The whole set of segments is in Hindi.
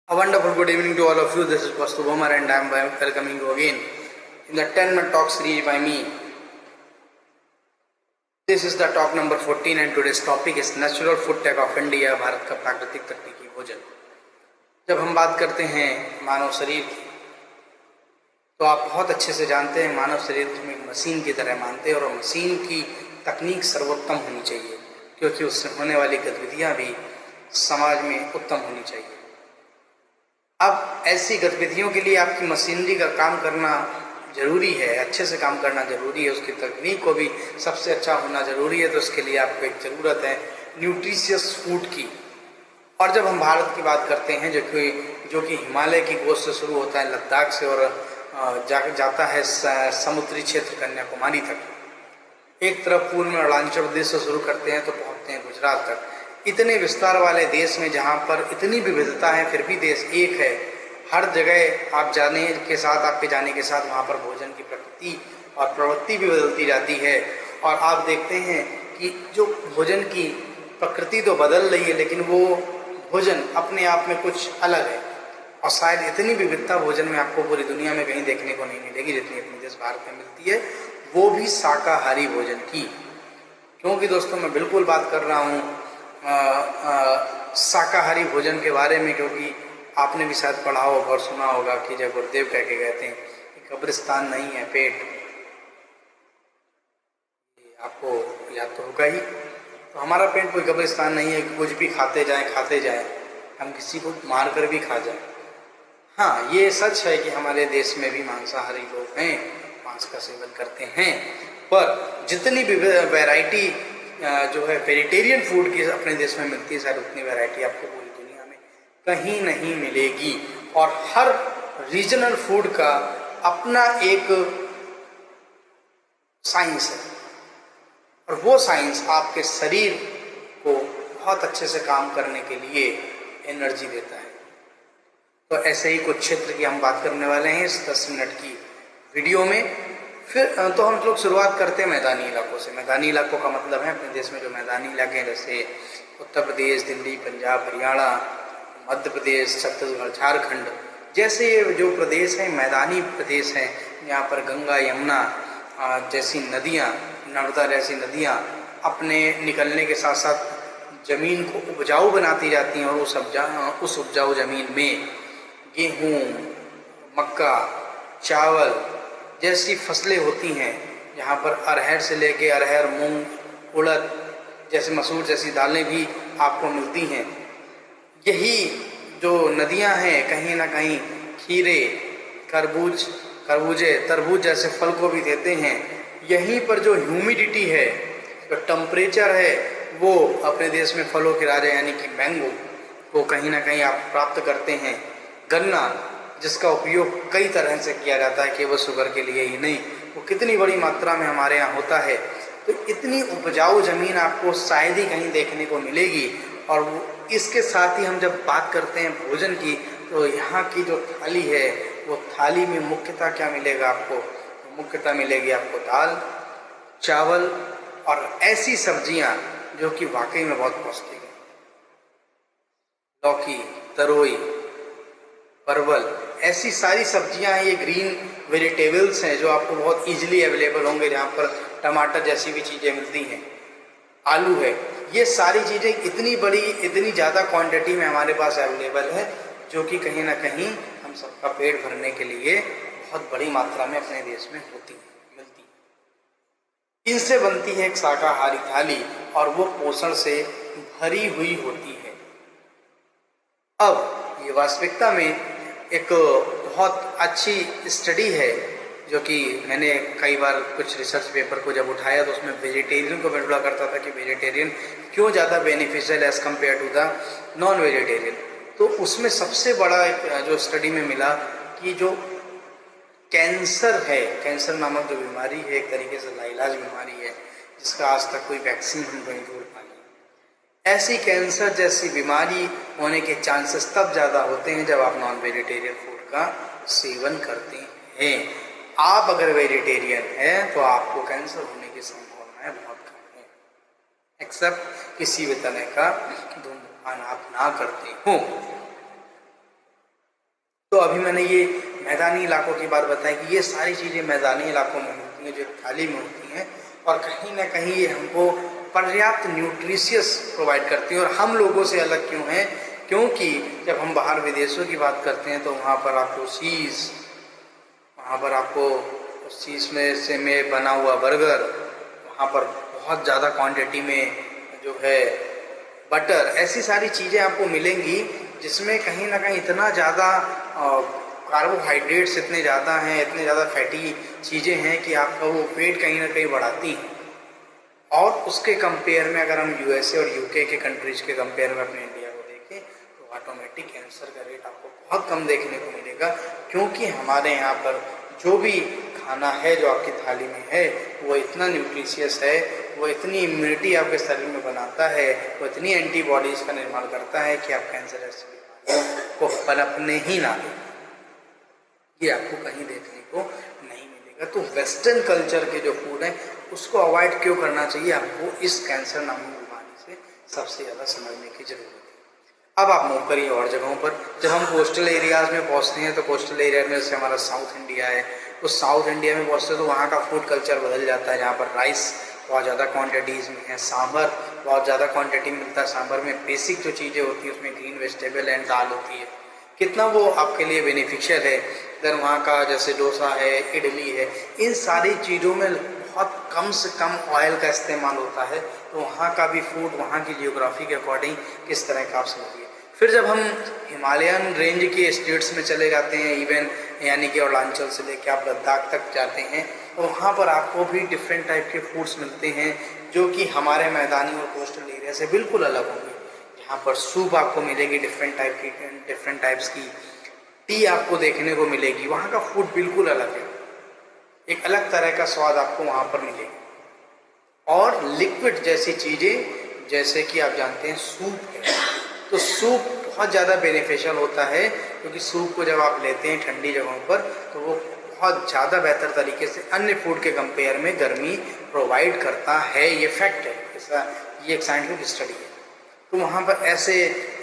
A wonderful good evening to all of you. This is Vastu Bhomar and I am welcoming you again in the 10-minute talk series by me. This is the talk number 14 and today's topic is Natural Food Tech of India, Bharat का प्राकृतिक तकनीकी भोजन। जब हम बात करते हैं मानव शरीर की, तो आप बहुत अच्छे से जानते हैं मानव शरीर को हम एक मशीन की तरह मानते हैं और मशीन की तकनीक सर्वोत्तम होनी चाहिए, क्योंकि उससे होने वाली गतिविधियां भी समाज में उत्तम होनी चाहिए। अब ऐसी गतिविधियों के लिए आपकी मशीनरी का काम करना जरूरी है, अच्छे से काम करना जरूरी है, उसकी तकनीक को भी सबसे अच्छा होना जरूरी है। तो उसके लिए आपको एक ज़रूरत है न्यूट्रिशियस फूड की। और जब हम भारत की बात करते हैं जो कि हिमालय की गोद से शुरू होता है, लद्दाख से, और जाता है समुद्री क्षेत्र कन्याकुमारी तक। एक तरफ पूर्व में अरुणाचल प्रदेश से शुरू करते हैं तो पहुँचते हैं गुजरात तक। इतने विस्तार वाले देश में जहाँ पर इतनी विविधता है फिर भी देश एक है। हर जगह आप जाने के साथ, आपके जाने के साथ वहाँ पर भोजन की प्रकृति और प्रवृत्ति भी बदलती जाती है। और आप देखते हैं कि जो भोजन की प्रकृति तो बदल रही है, लेकिन वो भोजन अपने आप में कुछ अलग है। और शायद इतनी विविधता भोजन में आपको पूरी दुनिया में कहीं देखने को नहीं मिलेगी जितनी अपने देश भारत में मिलती है, वो भी शाकाहारी भोजन की। क्योंकि दोस्तों मैं बिल्कुल बात कर रहा हूँ शाकाहारी भोजन के बारे में, क्योंकि आपने भी शायद पढ़ा होगा और सुना होगा कि जब गुरुदेव कह के गए थे कि कब्रिस्तान नहीं है पेट, आपको याद तो होगा ही। तो हमारा पेट कोई कब्रिस्तान नहीं है, कुछ भी खाते जाएं, हम किसी को मार कर भी खा जाएं। हाँ, ये सच है कि हमारे देश में भी मांसाहारी लोग हैं, मांस का सेवन करते हैं, पर जितनी भी वैरायटी जो है वेजिटेरियन फूड की अपने देश में मिलती है, शायद उतनी वैरायटी आपको पूरी दुनिया में कहीं नहीं मिलेगी। और हर रीजनल फूड का अपना एक साइंस है, और वो साइंस आपके शरीर को बहुत अच्छे से काम करने के लिए एनर्जी देता है। तो ऐसे ही कुछ क्षेत्र की हम बात करने वाले हैं इस 10 मिनट की वीडियो में। फिर तो हम लोग शुरुआत करते हैं मैदानी इलाकों से। मैदानी इलाकों का मतलब है अपने देश में जो मैदानी इलाके हैं, जैसे उत्तर प्रदेश, दिल्ली, पंजाब, हरियाणा, मध्य प्रदेश, छत्तीसगढ़, झारखंड जैसे ये जो प्रदेश हैं मैदानी प्रदेश हैं, यहाँ पर गंगा, यमुना जैसी नदियाँ, नर्मदा जैसी नदियाँ अपने निकलने के साथ साथ जमीन को उपजाऊ बनाती जाती हैं। और उस उपजाऊ जमीन में गेहूँ, मक्का, चावल जैसी फसलें होती हैं। यहाँ पर अरहर से लेके अरहर, मूंग, उड़द जैसे मसूर जैसी दालें भी आपको मिलती हैं। यही जो नदियाँ हैं कहीं ना कहीं खीरे, खरबूजे, तरबूज जैसे फल को भी देते हैं। यहीं पर जो ह्यूमिडिटी है, जो टेम्परेचर है, वो अपने देश में फलों के राजा यानी कि मैंगो को कहीं ना कहीं आप प्राप्त करते हैं। गन्ना, जिसका उपयोग कई तरह से किया जाता है, केवल शुगर के लिए ही नहीं, वो कितनी बड़ी मात्रा में हमारे यहाँ होता है। तो इतनी उपजाऊ ज़मीन आपको शायद ही कहीं देखने को मिलेगी। और वो इसके साथ ही हम जब बात करते हैं भोजन की, तो यहाँ की जो थाली है, वो थाली में मुख्यतः क्या मिलेगा आपको? तो मुख्यतः मिलेगी आपको दाल, चावल और ऐसी सब्जियाँ जो कि वाकई में बहुत पौष्टिक है। लौकी, तरोई, परवल, ऐसी सारी सब्जियां हैं, ये ग्रीन वेजिटेबल्स हैं जो आपको बहुत इजीली अवेलेबल होंगे, जहाँ पर टमाटर जैसी भी चीज़ें मिलती हैं, आलू है। ये सारी चीज़ें इतनी ज़्यादा क्वांटिटी में हमारे पास अवेलेबल है, जो कि कहीं ना कहीं हम सबका पेट भरने के लिए बहुत बड़ी मात्रा में अपने देश में मिलती है। इनसे बनती है एक शाकाहारी थाली और वो पोषण से भरी हुई होती है। अब ये वास्तविकता में एक बहुत अच्छी स्टडी है, जो कि मैंने कई बार कुछ रिसर्च पेपर को जब उठाया तो उसमें वेजिटेरियन को मैं बोला करता था कि वेजिटेरियन क्यों ज़्यादा beneficial as compare to the non vegetarian. तो उसमें सबसे बड़ा एक जो स्टडी में मिला कि जो कैंसर है, कैंसर नामक जो बीमारी है, एक तरीके से लाइलाज बीमारी है, जिसका आज तक कोई वैक्सीन हम नहीं ढूंढ पाए। ऐसी कैंसर जैसी बीमारी होने के चांसेस तब ज़्यादा होते हैं जब आप नॉन वेजिटेरियन फूड का सेवन करते हैं। आप अगर वेजिटेरियन हैं तो आपको कैंसर होने की संभावनाएं बहुत कम है, एक्सेप्ट किसी भी तरह का धूम्रपान आप ना करते हो। अभी मैंने ये मैदानी इलाकों की बात बताई कि ये सारी चीज़ें मैदानी इलाकों में मिलती हैं, जो थाली में होती हैं, और कहीं ना कहीं ये हमको पर्याप्त न्यूट्रिशियस प्रोवाइड करती हैं। और हम लोगों से अलग क्यों हैं? क्योंकि जब हम बाहर विदेशों की बात करते हैं तो वहाँ पर आपको चीज़, वहाँ पर आपको उस चीज़ में बना हुआ बर्गर, वहाँ पर बहुत ज़्यादा क्वांटिटी में जो है बटर, ऐसी सारी चीज़ें आपको मिलेंगी जिसमें कहीं ना कहीं इतना ज़्यादा कार्बोहाइड्रेट्स इतने ज़्यादा हैं, इतने ज़्यादा फैटी चीज़ें हैं कि आपका वो वेट कहीं ना कहीं बढ़ाती हैं। और उसके कंपेयर में अगर हम यूएसए और यूके के कंट्रीज के कंपेयर में अपने इंडिया को देखें तो ऑटोमेटिक कैंसर का रेट आपको बहुत कम देखने को मिलेगा, क्योंकि हमारे यहाँ पर जो भी खाना है जो आपकी थाली में है वो इतना न्यूट्रिशियस है, वो इतनी इम्यूनिटी आपके शरीर में बनाता है, वो इतनी एंटीबॉडीज का निर्माण करता है कि आप कैंसर ऐसी बीमारियों को पनपने ही ना दें। ये आपको कहीं देखने को नहीं मिलेगा। तो वेस्टर्न कल्चर के जो फूड हैं उसको अवॉइड क्यों करना चाहिए, आपको इस कैंसर नामक बीमारी से सबसे ज़्यादा समझने की जरूरत है। अब आप मूव करिए और जगहों पर। जब हम कोस्टल एरियाज़ में पहुंचते हैं तो कोस्टल एरिया में जैसे हमारा साउथ इंडिया है, तो साउथ इंडिया में पहुंचते हैं तो वहाँ का फूड कल्चर बदल जाता है, जहाँ पर राइस बहुत ज़्यादा क्वांटिटीज़ में है, सांभर बहुत ज़्यादा क्वांटिटी में मिलता है। सांभर में बेसिक जो चीज़ें होती है उसमें ग्रीन वेजिटेबल एंड दाल होती है, कितना वो आपके लिए बेनिफिशियल है। देन वहाँ का जैसे डोसा है, इडली है, इन सारी चीज़ों में बहुत कम से कम ऑयल का इस्तेमाल होता है। तो वहाँ का भी फूड वहाँ की जियोग्राफी के अकॉर्डिंग किस तरह का आप समझिए। फिर जब हम हिमालयन रेंज के स्टेट्स में चले जाते हैं, इवन यानी कि अरुणाचल से लेकर आप लद्दाख तक जाते हैं, तो वहाँ पर आपको भी डिफरेंट टाइप के फूड्स मिलते हैं जो कि हमारे मैदानी और कोस्टल एरिया से बिल्कुल अलग होंगे। यहाँ पर सूप आपको मिलेगी डिफरेंट टाइप्स की, टी आपको देखने को मिलेगी। वहाँ का फूड बिल्कुल अलग है, एक अलग तरह का स्वाद आपको वहाँ पर मिलेगा। और लिक्विड जैसी चीज़ें जैसे कि आप जानते हैं सूप है, तो सूप बहुत ज़्यादा बेनिफिशियल होता है, क्योंकि सूप को जब आप लेते हैं ठंडी जगहों पर तो वो बहुत ज़्यादा बेहतर तरीके से अन्य फूड के कंपेयर में गर्मी प्रोवाइड करता है। ये फैक्ट है, ऐसा ये एक साइंटिफिक स्टडी है। तो वहाँ पर ऐसे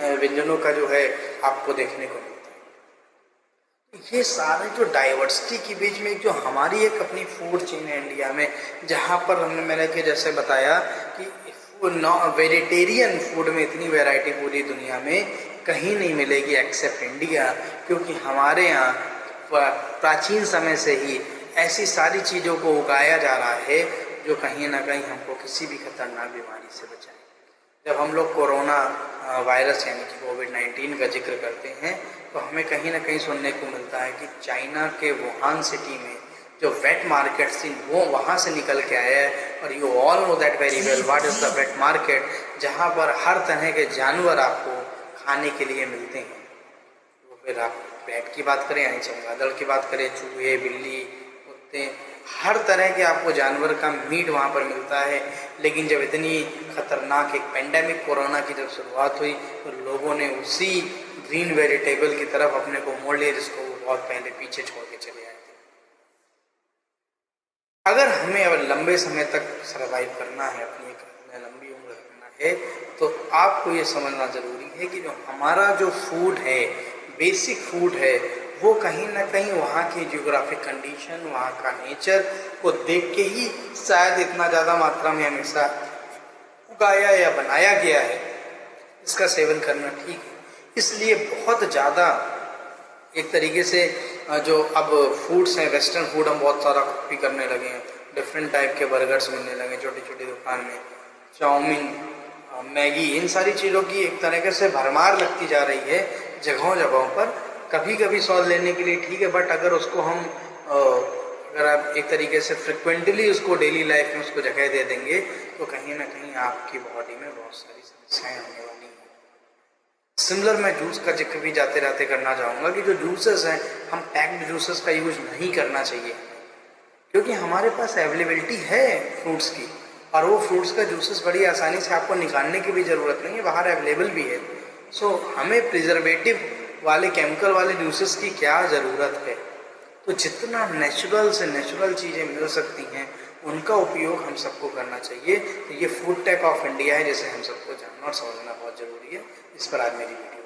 व्यंजनों का जो है आपको देखने को मिलता है। ये सारे जो डाइवर्सिटी के बीच में जो हमारी एक अपनी फूड चेन है इंडिया में, जहाँ पर मैंने जैसे बताया कि वेजिटेरियन फूड में इतनी वैरायटी पूरी दुनिया में कहीं नहीं मिलेगी एक्सेप्ट इंडिया, क्योंकि हमारे यहाँ प्राचीन समय से ही ऐसी सारी चीज़ों को उगाया जा रहा है जो कहीं ना कहीं हमको किसी भी खतरनाक बीमारी से बचाए। जब हम लोग कोरोना वायरस यानी कि कोविड-19 का जिक्र करते हैं तो हमें कहीं ना कहीं सुनने को मिलता है कि चाइना के वुहान सिटी में जो वेट मार्केट थी वो वहाँ से निकल के आया है। और you all know that very well what is the wait market, जहाँ पर हर तरह के जानवर आपको खाने के लिए मिलते हैं। तो फिर आप बैट की बात करें यानी चमगादड़ की बात करें, चूहे, बिल्ली, कुत्ते, हर तरह के आपको जानवर का मीट वहाँ पर मिलता है। लेकिन जब इतनी खतरनाक एक पेंडेमिक कोरोना की जब शुरुआत हुई तो लोगों ने उसी ग्रीन वेजिटेबल की तरफ अपने को मोड़ लिया जिसको वो बहुत पहले पीछे छोड़ के चले आए थे। अगर हमें अब लंबे समय तक सर्वाइव करना है, अपनी एक लंबी उम्र रखना है, तो आपको ये समझना ज़रूरी है कि जो हमारा जो फूड है, बेसिक फूड है, वो कहीं ना कहीं वहाँ की जियोग्राफिक कंडीशन, वहाँ का नेचर को देख के ही शायद इतना ज़्यादा मात्रा में हमेशा उगाया या बनाया गया है। इसका सेवन करना ठीक है। इसलिए बहुत ज़्यादा एक तरीके से जो अब फूड्स हैं, वेस्टर्न फूड हम बहुत सारा कॉपी करने लगे हैं। डिफरेंट टाइप के बर्गर्स मिलने लगे छोटी छोटी दुकान में, चाउमीन, मैगी, इन सारी चीज़ों की एक तरीके से भरमार लगती जा रही है जगहों जगहों पर। कभी कभी स्वाद लेने के लिए ठीक है, बट अगर उसको हम अगर आप एक तरीके से फ्रिक्वेंटली उसको डेली लाइफ में उसको जगह दे देंगे तो कहीं ना कहीं आपकी बॉडी में बहुत सारी समस्याएं होने वाली हैं। सिमिलर मैं जूस का जिक्र भी जाते रहते करना चाहूँगा कि जो जूसेस हैं, हम पैक्ड जूसेस का यूज़ नहीं करना चाहिए, क्योंकि हमारे पास अवेलेबिलिटी है फ्रूट्स की, और वो फ्रूट्स का जूसेस बड़ी आसानी से आपको निकालने की भी ज़रूरत नहीं है, बाहर अवेलेबल भी है। सो हमें प्रिजर्वेटिव वाले, केमिकल वाले जूसेस की क्या ज़रूरत है। तो जितना नेचुरल से नेचुरल चीज़ें मिल सकती हैं उनका उपयोग हम सबको करना चाहिए। तो ये फूड टेक ऑफ इंडिया है जिसे हम सबको जानना और समझना बहुत ज़रूरी है। इस पर आज मेरी वीडियो